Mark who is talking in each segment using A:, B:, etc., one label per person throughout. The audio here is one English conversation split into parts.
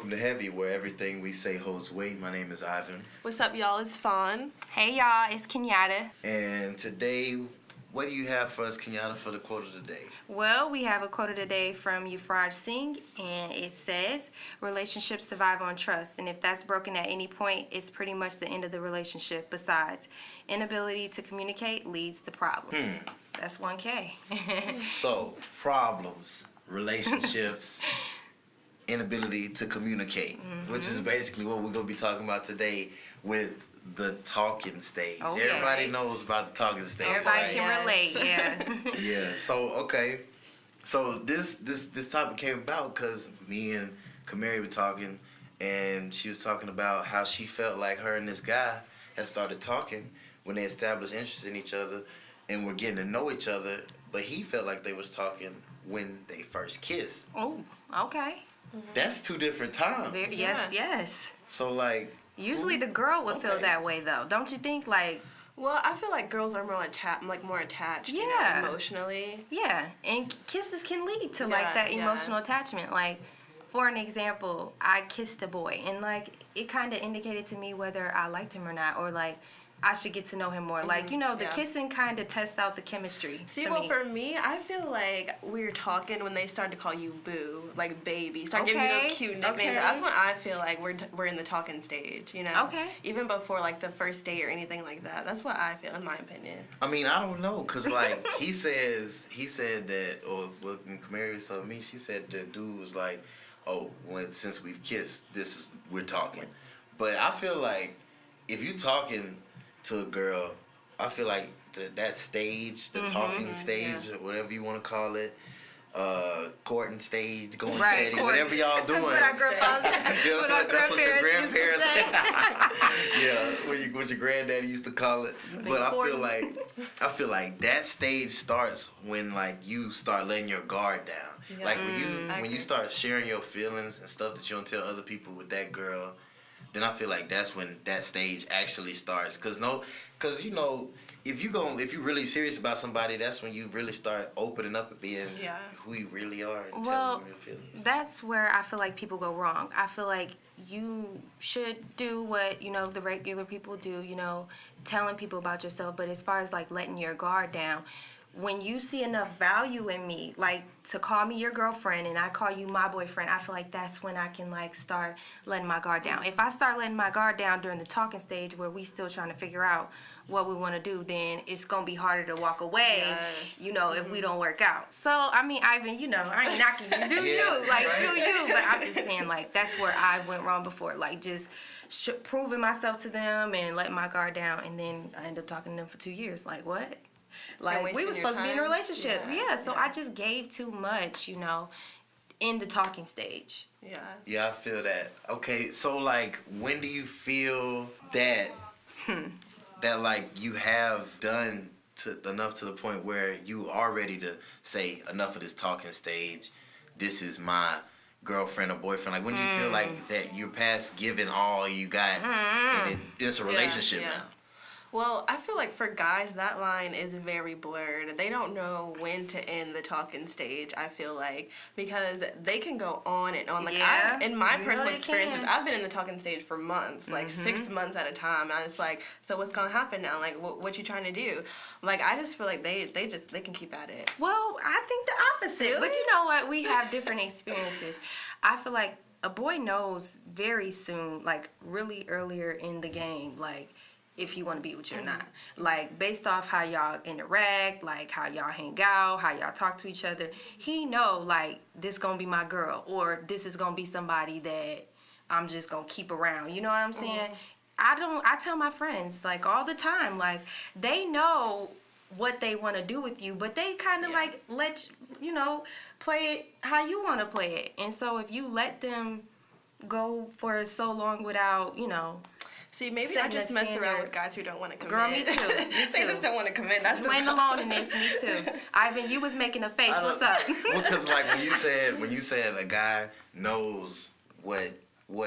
A: welcome to Heavy, where everything we say holds weight. My name is Ivan.
B: What's up, y'all? It's Fawn.
C: Hey, y'all. It's Kenyatta.
A: And today, what do you have for us, Kenyatta, for the quote of the day?
C: Well, we have a quote of the day from Euphrasia Singh, and it says, relationships survive on trust, and if that's broken at any point, it's pretty much the end of the relationship. Besides, inability to communicate leads to problems. That's 1K.
A: So, problems, relationships, inability to communicate, which is basically what we're going to be talking about today with the talking stage.
C: Oh,
A: Everybody
C: yes.
A: knows about the talking stage.
C: Everybody can
B: Yes.
C: relate, yeah.
A: Yeah. So okay. So this topic came about because me and Kamari were talking, and she was talking about how she felt like her and this guy had started talking when they established interest in each other and were getting to know each other. But he felt like they was talking when they first kissed.
C: Oh, okay.
A: That's two different times.
C: Yes, yes.
A: So like.
C: Usually the girl would feel
A: Okay.
C: that way, though. Don't you think? Like,
B: Well, I feel like girls are more attached, you know,
C: Yeah.
B: emotionally.
C: yeah, and kisses can lead to
B: Yeah,
C: like that
B: yeah.
C: emotional attachment. Like, for an example, I kissed a boy, and like it kind of indicated to me whether I liked him or not, or like I should get to know him more. Like, you know, the
B: yeah.
C: kissing kind of tests out the chemistry.
B: See,
C: to
B: well,
C: me.
B: for me, I feel like we were talking when they started to call you boo, like baby. Start giving me
C: Okay,
B: those cute nicknames.
C: okay.
B: That's when I feel like we're in the talking stage, you know?
C: Okay.
B: Even before, like, the first date or anything like that. That's what I feel, in my opinion.
A: I mean, I don't know, cause like he said that, or what Kamari was telling me, she said the dude was like, oh, since we've kissed, we're talking. But I feel like if you talking to a girl, I feel like that stage, the talking stage, or whatever you want to call it, courting stage, going
C: Right,
A: steady,
C: court.
A: whatever y'all doing.
C: What our grandfathers,
A: You know
C: what our
A: that's what your
C: grandparents used to
A: grandparents.
C: say.
A: Yeah, what your granddaddy used to call it. But I feel like that stage starts when like you start letting your guard down. Like when you start sharing your feelings and stuff that you don't tell other people with that girl, then I feel like that's when that stage actually starts. Cause you know, if you really serious about somebody, that's when you really start opening up and being who you really are and telling your feelings.
C: That's where I feel like people go wrong. I feel like you should do what, you know, the regular people do, you know, telling people about yourself. But as far as like letting your guard down, when you see enough value in me, like to call me your girlfriend and I call you my boyfriend, I feel like that's when I can like start letting my guard down. If I start letting my guard down during the talking stage where we still trying to figure out what we want to do, then it's going to be harder to walk away, you know, if we don't work out. So, I mean, Ivan, you know, I ain't knocking you. Do you. Like, do you. But I'm just saying, like, that's where I went wrong before. Like, just proving myself to them and letting my guard down. And then I ended up talking to them for 2 years. Like, what? Like, we were supposed to be in a relationship. Yeah, so I just gave too much, you know, in the talking stage.
B: Yeah.
A: Yeah, I feel that. Okay, so like, when do you feel that that like you have done enough to the point where you are ready to say enough of this talking stage? This is my girlfriend or boyfriend. Like, when do you feel like that you're past giving all you got and it's a relationship now?
B: Well, I feel like for guys, that line is very blurred. They don't know when to end the talking stage, I feel like, because they can go on and on. Like, in my personal experiences, I've been in the talking stage for months, like 6 months at a time. And it's like, so what's going to happen now? Like, what you trying to do? Like, I just feel like they can keep at it.
C: Well, I think the opposite.
B: Really?
C: But you know what? We have different experiences. I feel like a boy knows very soon, like really earlier in the game, like, if he want to be with you or not. Like, based off how y'all interact, like how y'all hang out, how y'all talk to each other, he know, like, this gonna be my girl, or this is gonna be somebody that I'm just gonna keep around. You know what I'm saying? I tell my friends, like, all the time, like, they know what they want to do with you, but they kind of like let you know, play it how you want to play it. And so if you let them go for so long without, you know,
B: See, maybe I just mess around with guys who don't want to commit.
C: Girl, me too. Me too.
B: They just don't want to commit. That's
C: you ain't alone in this. Me too. Ivan, you was making a face. What's up?
A: Well, because like when you said a guy knows what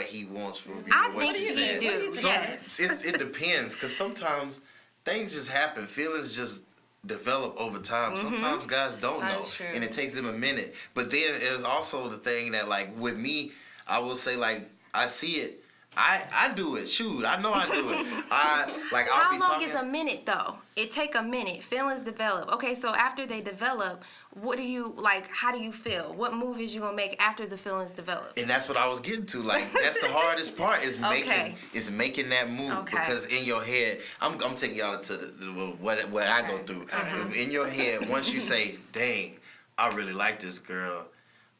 A: he wants from you,
C: I
A: what
C: think
A: you
C: he
A: said.
C: do.
A: So
C: Yes.
A: it depends, because sometimes things just happen. Feelings just develop over time. Sometimes guys don't know,
B: That's true.
A: and it takes them a minute. But then there's also the thing that, like, with me, I will say like I see it. I do it. Shoot, I know I do it. I'll
C: How long is a minute though? It take a minute. Feelings develop. Okay, so after they develop, what do you like? How do you feel? What move is you gonna make after the feelings develop?
A: And that's what I was getting to. Like that's the hardest part is making that move because in your head, I'm taking y'all to what I go through. In your head, once you say, "Dang, I really like this girl,"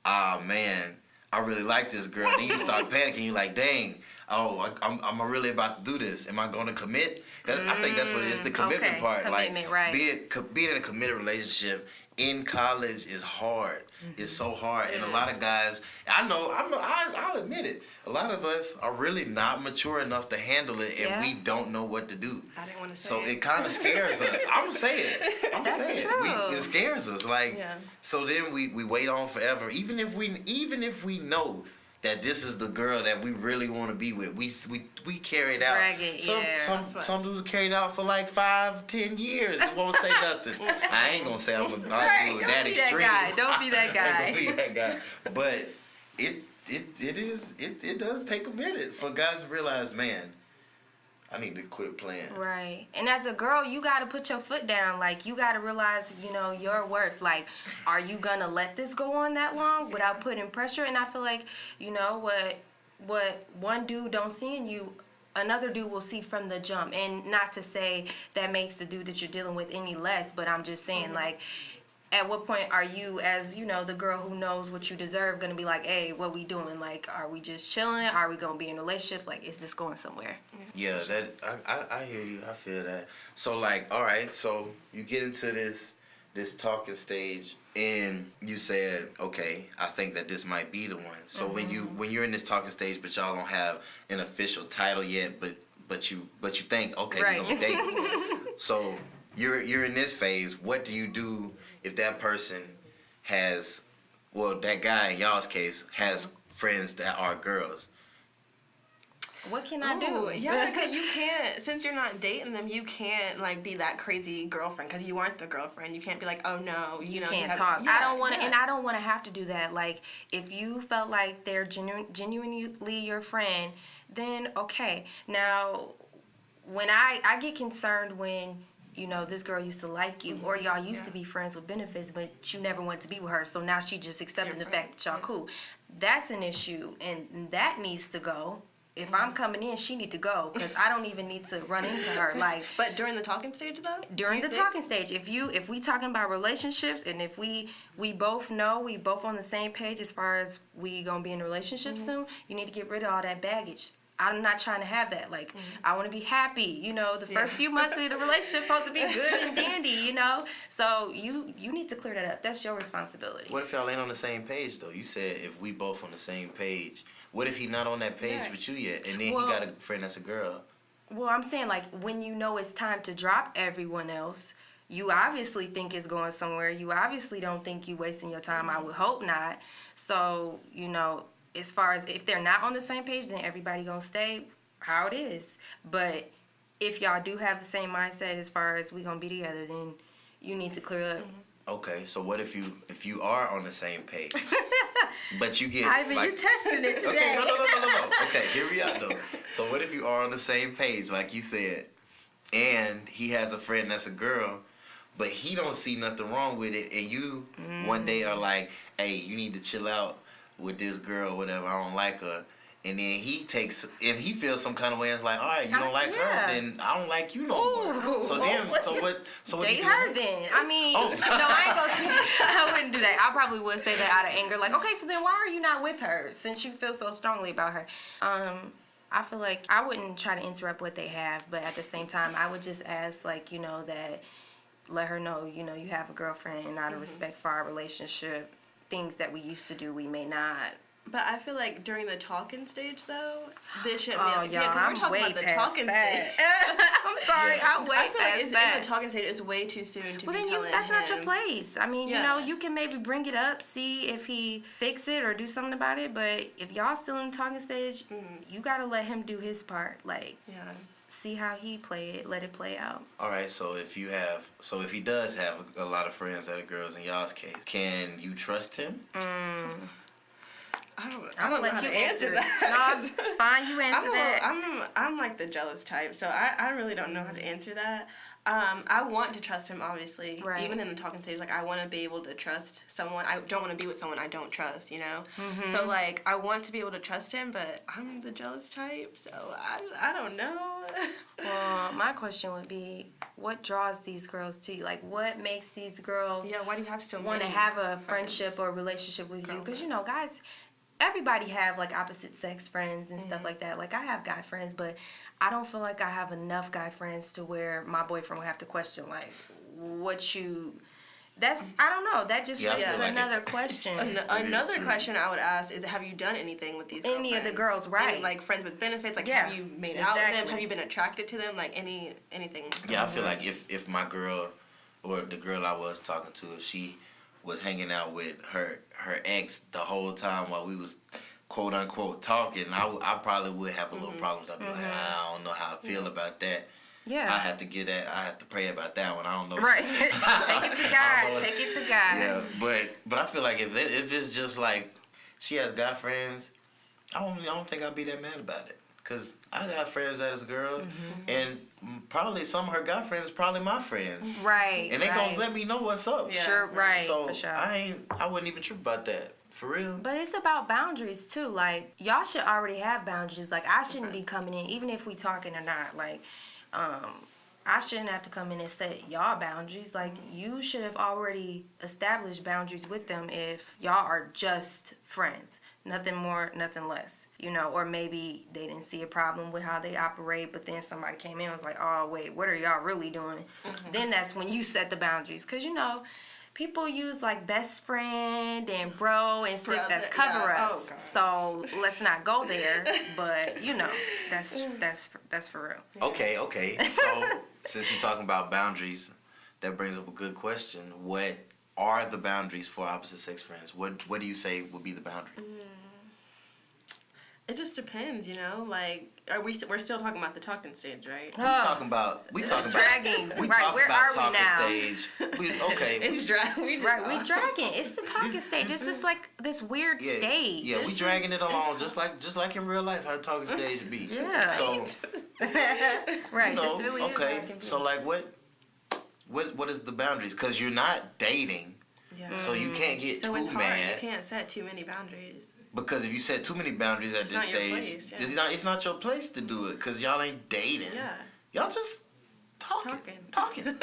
A: ah man, I really like this girl. Then you start panicking. You're like, "Dang." Oh, I'm really about to do this. Am I going to commit? I think that's what it is, the commitment part.
C: Commitment, right.
A: Being in a committed relationship in college is hard. It's so hard. And a lot of guys, I'll admit it. A lot of us are really not mature enough to handle it, and we don't know what to do.
B: I didn't want to say
A: so it kind of scares us. I'm going to say it.
C: That's true.
A: It scares us. So then we wait on forever. Even if we know that this is the girl that we really want to be with. We carry it out.
C: Drag it,
A: some dudes carry it out for like 5-10 years. It won't say nothing. I ain't gonna say I'm gonna do that extreme.
C: Don't be that guy.
A: Don't be that guy. But it does take a minute for guys to realize, man, I need to quit playing.
C: Right. And as a girl, you got to put your foot down. Like, you got to realize, your worth. Like, are you going to let this go on that long without putting pressure? And I feel like, what one dude don't see in you, another dude will see from the jump. And not to say that makes the dude that you're dealing with any less, but I'm just saying, like, at what point are you, as the girl who knows what you deserve, gonna be like, hey, what we doing? Like, are we just chilling? Are we gonna be in a relationship? Like, is this going somewhere?
A: Yeah, that I hear you. I feel that. So like, all right, so you get into this talking stage, and you said, okay, I think that this might be the one. So when you're in this talking stage, but y'all don't have an official title yet, but you think, okay, we're gonna be dating. So you're in this phase. What do you do if that person has, that guy in y'all's case has friends that are girls?
C: What can I do?
B: Yeah, because you can't, since you're not dating them, you can't like be that crazy girlfriend because you aren't the girlfriend. You can't be like, oh no,
C: you can't talk. Yeah, I don't want to, and I don't want to have to do that. Like, if you felt like they're genuinely your friend, then okay. Now, when I get concerned when this girl used to like you, or y'all used to be friends with benefits, but you never wanted to be with her, so now she just accepting the fact that y'all cool. That's an issue, and that needs to go. If I'm coming in, she need to go, because I don't even need to run into her. Like,
B: but during the talking stage, though?
C: During the talking stage, if we talking about relationships, and if we both know, we both on the same page as far as we gonna be in a relationship soon, you need to get rid of all that baggage. I'm not trying to have that. Like, I want to be happy. The first few months of the relationship supposed to be good and dandy, So you need to clear that up. That's your responsibility.
A: What if y'all ain't on the same page, though? You said if we both on the same page. What if he not on that page with you yet, and then he got a friend that's a girl?
C: Well, I'm saying, like, when it's time to drop everyone else, you obviously think it's going somewhere. You obviously don't think you wasting your time. I would hope not. So, as far as if they're not on the same page, then everybody gonna stay how it is. But if y'all do have the same mindset as far as we gonna be together, then you need to clear up.
A: Okay, so what if you are on the same page, but you get
C: Ivan, you testing it today.
A: Okay, no. Okay, hear me out though. So what if you are on the same page, like you said, and he has a friend that's a girl, but he don't see nothing wrong with it, and you one day are like, hey, you need to chill out with this girl, whatever, I don't like her. And then he feels some kind of way and it's like, all right, you don't like her, then I don't like you no more. So what
C: date her then. I mean, no, I ain't gonna say, I wouldn't do that. I probably would say that out of anger. Like, okay, so then why are you not with her since you feel so strongly about her? I feel like I wouldn't try to interrupt what they have, but at the same time, I would just ask, like, that let her know, you have a girlfriend, and out of respect for our relationship, things that we used to do, we may not.
B: But I feel like during the talking stage, though, this shouldn't be.
C: Because
B: we're talking about the talking stage.
C: I'm sorry, I'm way
B: I feel like
C: past that.
B: In the talking stage, it's way too soon to be telling
C: that's
B: him.
C: not your place. I mean, you can maybe bring it up, see if he fix it or do something about it. But if y'all still in the talking stage, you gotta let him do his part. Like, see how he play it, let it play out.
A: All right, so if he does have a lot of friends that are girls in y'all's case, can you trust him?
B: I don't know how to answer that.
C: No, fine, you answer that.
B: I'm like the jealous type, so I really don't know how to answer that. I want to trust him, obviously. Right. Even in the talking stage, like, I want to be able to trust someone. I don't want to be with someone I don't trust, you know? Mm-hmm. So, like, I want to be able to trust him, but I'm the jealous type, so I don't know.
C: Well, my question would be, what draws these girls to you? Like, what makes these girls
B: why do you have so many
C: want to have a friendship or relationship with you? Because, you know, guys, everybody have, like, opposite sex friends and stuff like that. Like, I have guy friends, but I don't feel like I have enough guy friends to where my boyfriend would have to question, like, what you... That's, I don't know. That just raises another question.
B: Another question I would ask is, have you done anything with these
C: Any of the girls, right?
B: Any, like, friends with benefits? Like, have you made out with them? Have you been attracted to them? Like, anything?
A: Yeah, I feel like if my girl or the girl I was talking to, if she was hanging out with her ex the whole time while we was quote unquote talking, I probably would have a little problems. I'd be like, I don't know how I feel about that. Yeah. I have to get that. I have to pray about that one. I don't know.
C: Right. Take it to God. Take it to God.
A: Yeah, but I feel like if it's just like she has guy friends, I don't think I'd be that mad about it. Cause I got friends that is girls, and probably some of her guy friends probably my friends.
C: Right.
A: And they gonna let me know what's up.
C: Yeah. Sure. Right.
A: So
C: for sure.
A: I wouldn't even trip about that. For real.
C: But it's about boundaries too. Like, y'all should already have boundaries. Like, I shouldn't be coming in, even if we talking or not. Like, I shouldn't have to come in and set y'all boundaries. Like, you should have already established boundaries with them if y'all are just friends. Nothing more, nothing less. You know, or maybe they didn't see a problem with how they operate, but then somebody came in and was like, oh, wait, what are y'all really doing? Then that's when you set the boundaries. Because, you know, people use, like, best friend and bro and sis as cover-ups. So let's not go there. But, you know, that's for real.
A: Okay. So since you're talking about boundaries, that brings up a good question. What are the boundaries for opposite sex friends? What do you say would be the boundary?
B: It just depends, you know. Like, we're still talking about the talking stage, right?
A: We talking about
C: dragging. Right, where are we now?
A: Stage. We
C: dragging. It's the talking stage. It's just like this weird stage.
A: Yeah, we dragging it along just like in real life how the talking stage be.
C: Yeah.
A: So
C: right.
A: You know,
C: this really
A: okay.
C: is like
A: so like what is the boundaries? Because you're not dating. Yeah. So you can't get too mad.
B: You can't set too many boundaries.
A: Because if you set too many boundaries at this stage, it's not your place to do it. Because y'all ain't dating. Yeah. Y'all just talking. You're talking.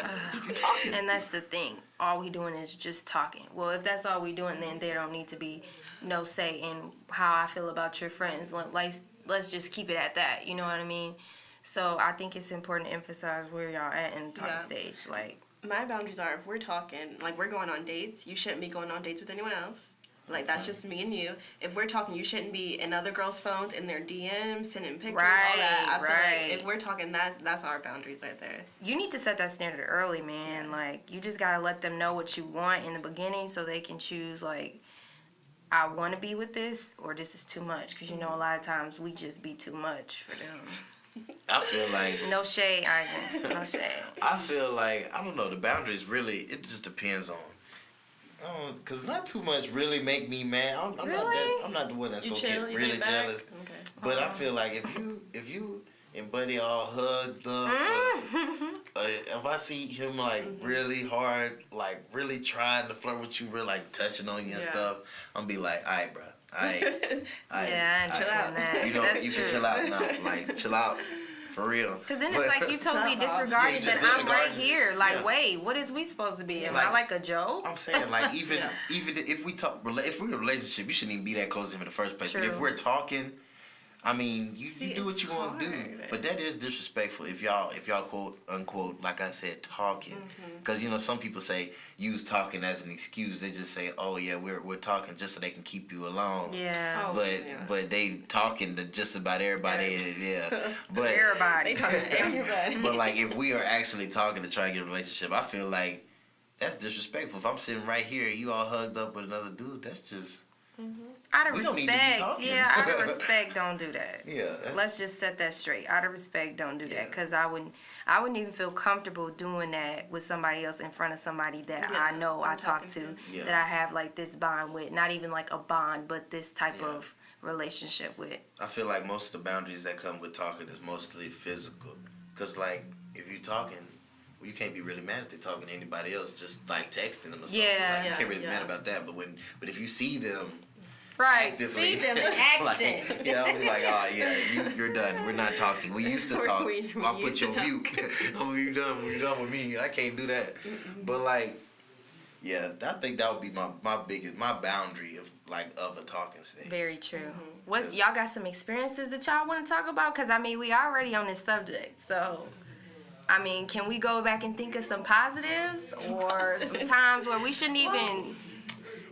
C: And that's the thing. All we doing is just talking. Well, if that's all we doing, then there don't need to be no say in how I feel about your friends. Let's just keep it at that. You know what I mean? So I think it's important to emphasize where y'all at in the talking stage. Like,
B: my boundaries are, if we're talking, like, we're going on dates, you shouldn't be going on dates with anyone else. Like, that's just me and you. If we're talking, you shouldn't be in other girls' phones, in their DMs, sending pictures, all that. I feel like if we're talking, that's our boundaries right there.
C: You need to set that standard early, man. Yeah. Like, you just gotta let them know what you want in the beginning so they can choose, like, I want to be with this, or this is too much. Because, you know, a lot of times we just be too much for them.
A: I feel like...
C: No shade, Ivan. No shade.
A: I feel like, I don't know, the boundaries really, it just depends on... Cause not too much really make me mad. I'm not the one that's gonna get really jealous. Okay. But I feel like if you and Buddy all hugged up, if I see him like really hard, like really trying to flirt with you, really like touching on you and stuff, I'm gonna be like, all right, bro,
C: chill out.
A: You know, you can chill out now, like chill out. For real.
C: Because then it's like you totally disregarded that I'm right here. Like, wait, what is we supposed to be? Am I like a joke?
A: I'm saying, like, even if we talk, if we're in a relationship, you shouldn't even be that close to him in the first place. True. But if we're talking, I mean, you do what you want to do. But that is disrespectful if y'all quote unquote, like I said, talking. Because you know some people use talking as an excuse. They just say, oh yeah, we're talking just so they can keep you alone.
C: Yeah.
A: But they talking to just about everybody. Yeah. But
C: everybody.
B: They talking to everybody.
A: But like if we are actually talking to try to get a relationship, I feel like that's disrespectful. If I'm sitting right here and you all hugged up with another dude, that's just
C: Out of respect, out of respect, don't do that.
A: Yeah.
C: Let's just set that straight. Out of respect, don't do that. Because I wouldn't even feel comfortable doing that with somebody else in front of somebody that I know I talk to, that I have like this bond with. Not even like a bond, but this type of relationship with.
A: I feel like most of the boundaries that come with talking is mostly physical. Because, like, if you're talking, you can't be really mad if they're talking to anybody else, just like texting them or something.
C: Yeah.
A: Like, you can't really be mad about that. But if you see them, actively,
C: see them in action.
A: Like, I'll be like, oh yeah, you're done. We're not talking. We used to talk. I'll put you on mute. Oh, you done? You're done with me. I can't do that. But like, yeah, I think that would be my boundary of a talking stage.
C: Very true. Y'all got some experiences that y'all want to talk about? Because I mean, we already on this subject, so. I mean, can we go back and think of some positives or some times where we shouldn't even...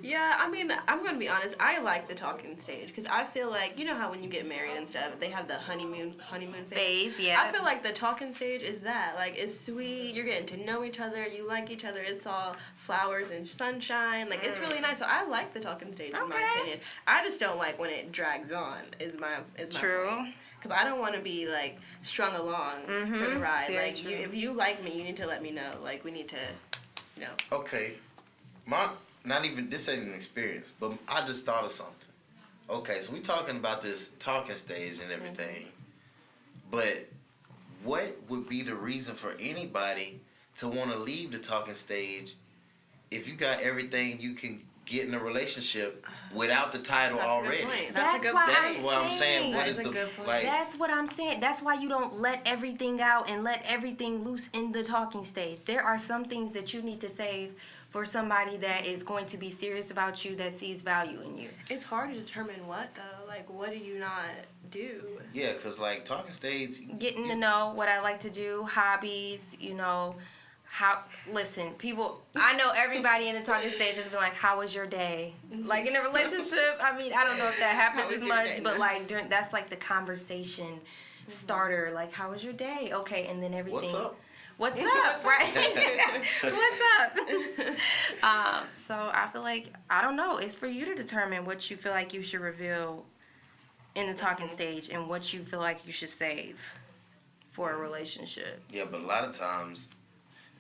B: Yeah, I mean, I'm going to be honest. I like the talking stage because I feel like, you know how when you get married and stuff, they have the honeymoon phase?
C: Yeah.
B: I feel like the talking stage is that. Like, it's sweet. You're getting to know each other. You like each other. It's all flowers and sunshine. Like, it's really nice. So I like the talking stage, in my opinion. I just don't like when it drags on, is my
C: True.
B: point. Because I don't want to be, like, strung along for the ride.
C: Very
B: like,
C: true.
B: if you like me, you need to let me know. Like, we need to, you know.
A: Okay. This ain't an experience, but I just thought of something. Okay, so we talking about this talking stage and everything, but what would be the reason for anybody to want to leave the talking stage if you got everything you can get in a relationship without the title already?
C: That's what I'm saying.
A: What is the
B: good point.
A: like?
C: That's what I'm saying. That's why you don't let everything out and let everything loose in the talking stage. There are some things that you need to save for somebody that is going to be serious about you, that sees value in you.
B: It's hard to determine what, though. Like, what do you not do?
A: Yeah, because, like, talking stage...
C: Getting to know what I like to do, hobbies, you know, listen, people, I know everybody in the talking stage has been like, how was your day? Like, in a relationship, I mean, I don't know if that happens as much, but, like, that's, like, the conversation starter. Like, how was your day? Okay, and then everything...
A: What's up?
C: What's up, right? What's up? So I feel like, I don't know, it's for you to determine what you feel like you should reveal in the talking stage and what you feel like you should save for a relationship.
A: Yeah, but a lot of times,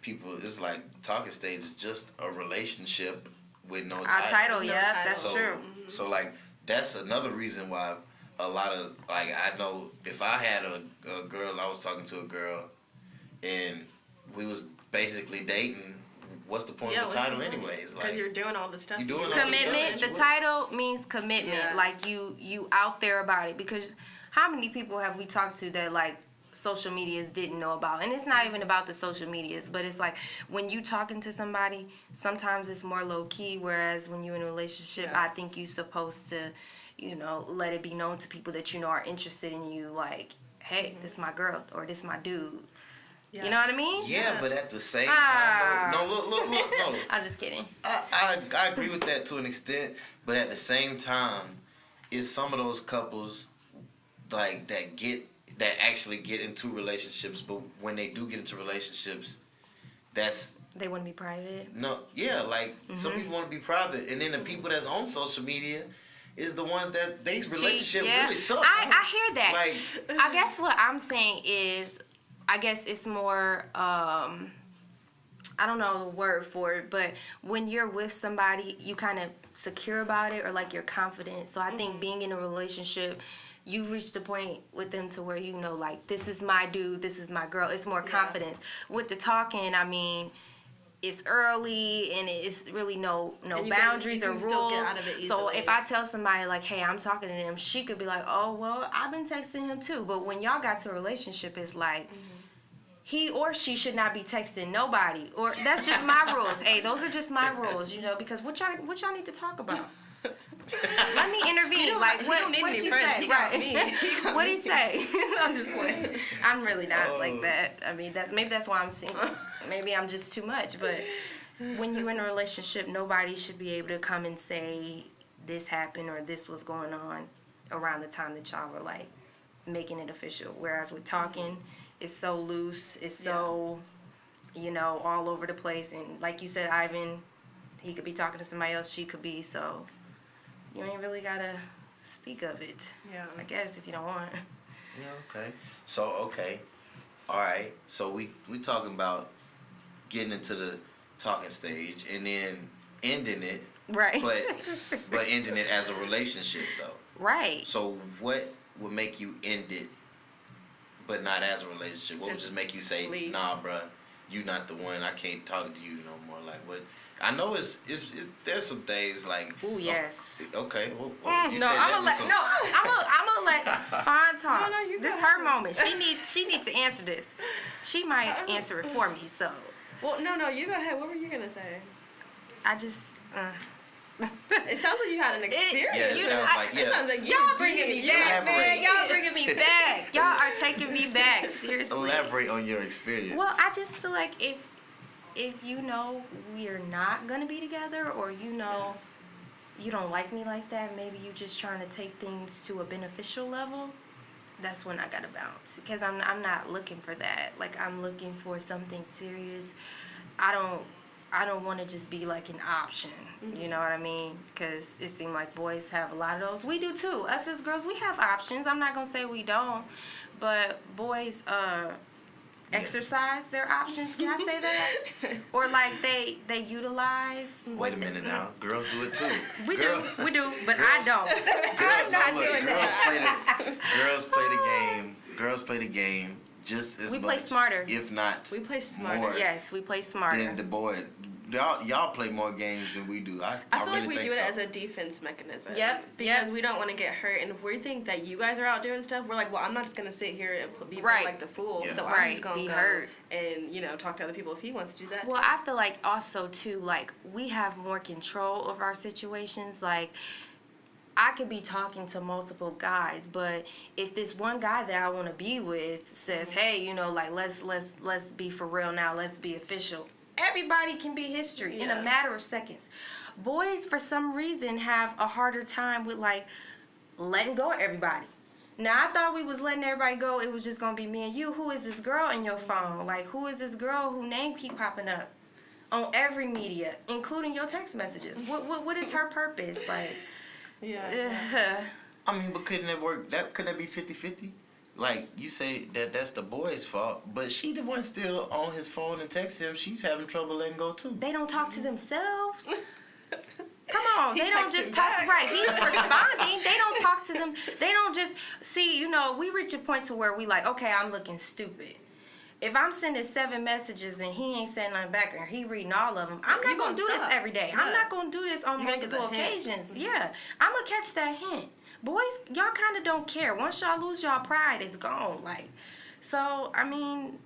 A: people, it's like talking stage is just a relationship with no title.
C: That's true.
A: So, like, that's another reason why a lot of, like, I know if I had a girl, I was talking to a girl, and we was basically dating, what's the point of the title anyways?
B: Because like, you're doing all the stuff.
A: You're doing
C: commitment. The title means commitment.
B: Yeah.
C: Like you out there about it. Because how many people have we talked to that like social medias didn't know about? And it's not even about the social medias, but it's like when you talking to somebody, sometimes it's more low key. Whereas when you're in a relationship, I think you're supposed to, you know, let it be known to people that you know are interested in you. Like, hey, this is my girl or this is my dude. Yeah. You know what I mean?
A: Yeah, but at the same time, no, look, no.
C: I'm just kidding.
A: I agree with that to an extent, but at the same time, it's some of those couples like that actually get into relationships, but when they do get into relationships,
C: they want to be private.
A: No, yeah, like some people want to be private, and then the people that's on social media is the ones that they relationship really sucks.
C: I hear that.
A: Like,
C: I guess what I'm saying is, I guess it's more, I don't know the word for it, but when you're with somebody, you kind of secure about it or like you're confident. So I think being in a relationship, you've reached a point with them to where you know, like, this is my dude, this is my girl. It's more confidence. With the talking, I mean, it's early and it's really no boundaries or rules. So if I tell somebody like, hey, I'm talking to them, she could be like, oh, well, I've been texting him too. But when y'all got to a relationship, it's like, he or she should not be texting nobody. Or that's just my rules. Hey, those are just my rules, you know, because what y'all need to talk about? Let me intervene. Like, what she say? Right. What'd he say? I'm just like, I'm really not like that. I mean, maybe that's why I'm single. Maybe I'm just too much. But when you're in a relationship, nobody should be able to come and say this happened or this was going on around the time that y'all were like making it official. Whereas with talking, it's so loose. It's so, you know, all over the place. And like you said, Ivan, he could be talking to somebody else. She could be. So you ain't really gotta speak of it.
B: Yeah.
C: I guess if you don't want.
A: Yeah. Okay. So okay. All right. So we talking about getting into the talking stage and then ending it.
C: Right.
A: But ending it as a relationship though.
C: Right.
A: So what would make you end it, but not as a relationship? What would just make you say,
B: leave.
A: nah, bruh, you not the one. I can't talk to you no more. Like what? I know it's there's some things like.
C: Ooh, yes.
A: Okay. Well, you
C: No,
A: said
C: I'm
A: that
C: gonna let Fawn talk.
B: No, you
C: This
B: go.
C: her moment. She needs to answer this. She might answer it for me. So
B: Well, no, you go ahead. What were you gonna say?
C: I just.
B: It sounds like you had an experience.
A: Yeah, it sounds like
B: It sounds like
C: Y'all bringing me back, man.
A: Elaborate.
C: Y'all bringing me back. Y'all are taking me back. Seriously.
A: Elaborate on your experience.
C: Well, I just feel like if you know we're not gonna be together, or you know you don't like me like that, maybe you just trying to take things to a beneficial level, that's when I gotta bounce. Because I'm not looking for that. Like, I'm looking for something serious. I don't want to just be like an option. You know what I mean? Because it seems like boys have a lot of those. We do too. Us as girls, we have options. I'm not gonna say we don't, but boys exercise their options. Can I say that? Or like they utilize.
A: Wait a minute now. Girls do it too.
C: We do, but I don't. I'm not doing that.
A: Girls play the game. Girls play the game just as much.
C: We play smarter.
A: If not,
B: We play smarter.
A: more
C: Yes, we play smarter.
A: than the boy. Y'all play more games than we do. I
B: I feel
A: really
B: like we
A: think
B: do it
A: so.
B: as a defense mechanism.
C: Yep,
B: Because
C: yep.
B: we don't want to get hurt, and if we think that you guys are out doing stuff, we're like, well, I'm not just gonna sit here and be
C: Right.
B: like the fool.
A: Yeah.
B: So I'm
C: Right,
B: just gonna
C: be
B: go
C: hurt.
B: and talk to other people if he wants to do that.
C: Well, I feel like also too, like, we have more control of our situations. Like, I could be talking to multiple guys, but if this one guy that I want to be with says, "Hey, like, let's be for real now. Let's be official." Everybody can be history in a
B: Yeah.
C: matter of seconds. Boys, for some reason, have a harder time with like letting go of everybody. Now, I thought we was letting everybody go. It was just gonna be me and you. Who is this girl in your phone? Like, who is this girl whose name keep popping up on every media, including your text messages? What is her purpose? Like,
B: yeah.
A: I mean, but couldn't it work? Couldn't that be 50-50? Like, you say that's the boy's fault, but she the one still on his phone and text him. She's having trouble letting go too.
C: they don't talk to themselves. Come on,
B: He
C: they don't
B: texted
C: just talk.
B: back.
C: Right, he's responding. They don't talk to them. They don't just see. We reach a point to where we like, okay, I'm looking stupid. If I'm sending 7 messages and he ain't sending nothing back, or he reading all of them, I'm not
B: You
C: gonna
B: gonna
C: do this
B: stop.
C: every day.
B: Yeah.
C: I'm not gonna do this on
B: You gotta get
C: multiple
B: the hint.
C: occasions. Yeah, I'm gonna catch that hint. Boys, y'all kind of don't care. Once y'all lose y'all pride, it's gone. Like, so I mean,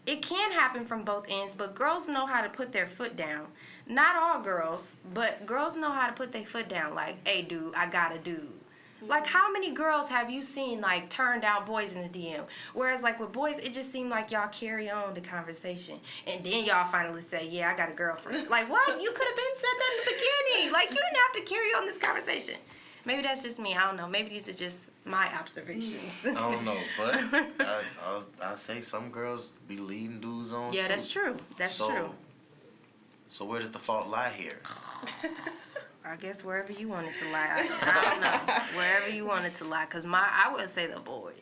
C: it can happen from both ends, but girls know how to put their foot down. Not all girls, but girls know how to put their foot down. Like, hey, dude, I got a dude. Like, how many girls have you seen, like, turn down boys in the DM? Whereas, like, with boys, it just seemed like y'all carry on the conversation. And then y'all finally say, yeah, I got a girlfriend. Like, what? You could have been said that in the beginning. Like, you didn't have to carry on this conversation. Maybe that's just me. I don't know. Maybe these are just my observations.
A: I don't know, but I say some girls be leading dudes on.
C: Yeah,
A: too.
C: that's true. That's true.
A: So where does the fault lie here?
C: I guess wherever you want it to lie. I don't know. Wherever you want it to lie. Because I would say the boys.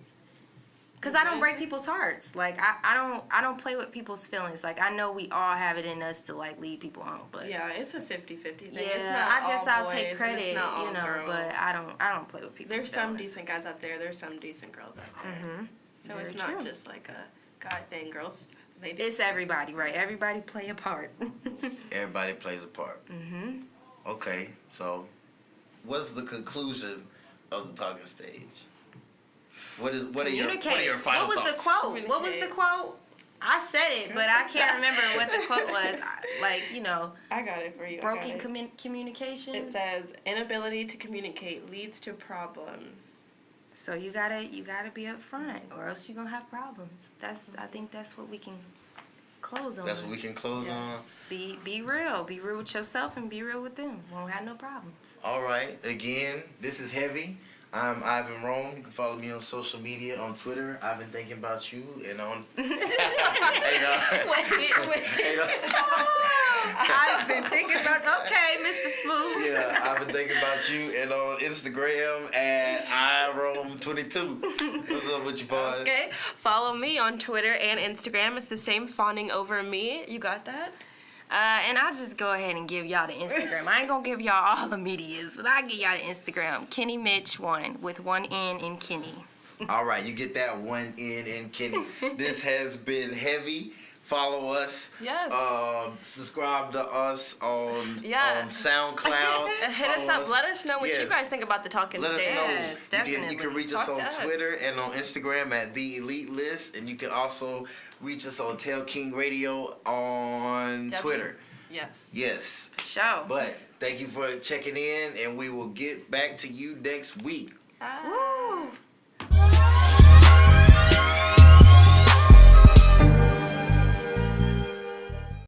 C: Because I don't break people's hearts. Like, I don't play with people's feelings. Like, I know we all have it in us to, like, lead people home. But
B: Yeah, it's a 50-50 thing.
C: yeah,
B: It's not
C: I guess
B: all
C: I'll
B: boys,
C: take
B: and
C: credit,
B: it's not all girls.
C: but I don't play with people's
B: There's some
C: feelings.
B: decent guys out there. There's some decent girls out there.
C: Mm-hmm.
B: So
C: Very
B: it's not
C: true.
B: just like a guy thing. Girls, they do.
C: It's everybody, right? Everybody play a part.
A: Everybody plays a part.
C: Mm-hmm.
A: Okay, so what's the conclusion of the talking stage? What are your final
C: What was
A: thoughts?
C: the quote? What was the quote? I said it, but I can't remember what the quote was.
B: I got it for you.
C: Broken communication.
B: It says inability to communicate leads to problems.
C: So you gotta be upfront, or else you're gonna have problems. I think that's what we can close on.
A: That's what we can close on.
C: Be real. Be real with yourself and be real with them. Won't have no problems.
A: All right. Again, this is heavy. I'm Ivan Rome. You can follow me on social media on Twitter. I've been thinking about you and on.
C: I've been thinking about. Okay, Mr. Smooth.
A: Yeah, I've been thinking about you and on Instagram at iRome22. What's up with you, boys?
B: Okay, follow me on Twitter and Instagram. It's the same fawning over me. You got that?
C: And I'll just go ahead and give y'all the Instagram. I ain't gonna give y'all all the medias, but I'll give y'all the Instagram. Kenny Mitch 1 with 1 N in Kenny.
A: All right, you get that 1 N in Kenny. This has been heavy. Follow us.
B: Yes.
A: Subscribe to us on SoundCloud.
B: Hit us up. Let us know what you guys think about the Talking Stage.
A: Let us know.
C: Yes, definitely.
A: You can reach us on Twitter and on Instagram at The Elite List, and you can also reach us on Tell King Radio on Twitter. Yes.
C: Show.
A: But thank you for checking in, and we will get back to you next week.
C: Woo.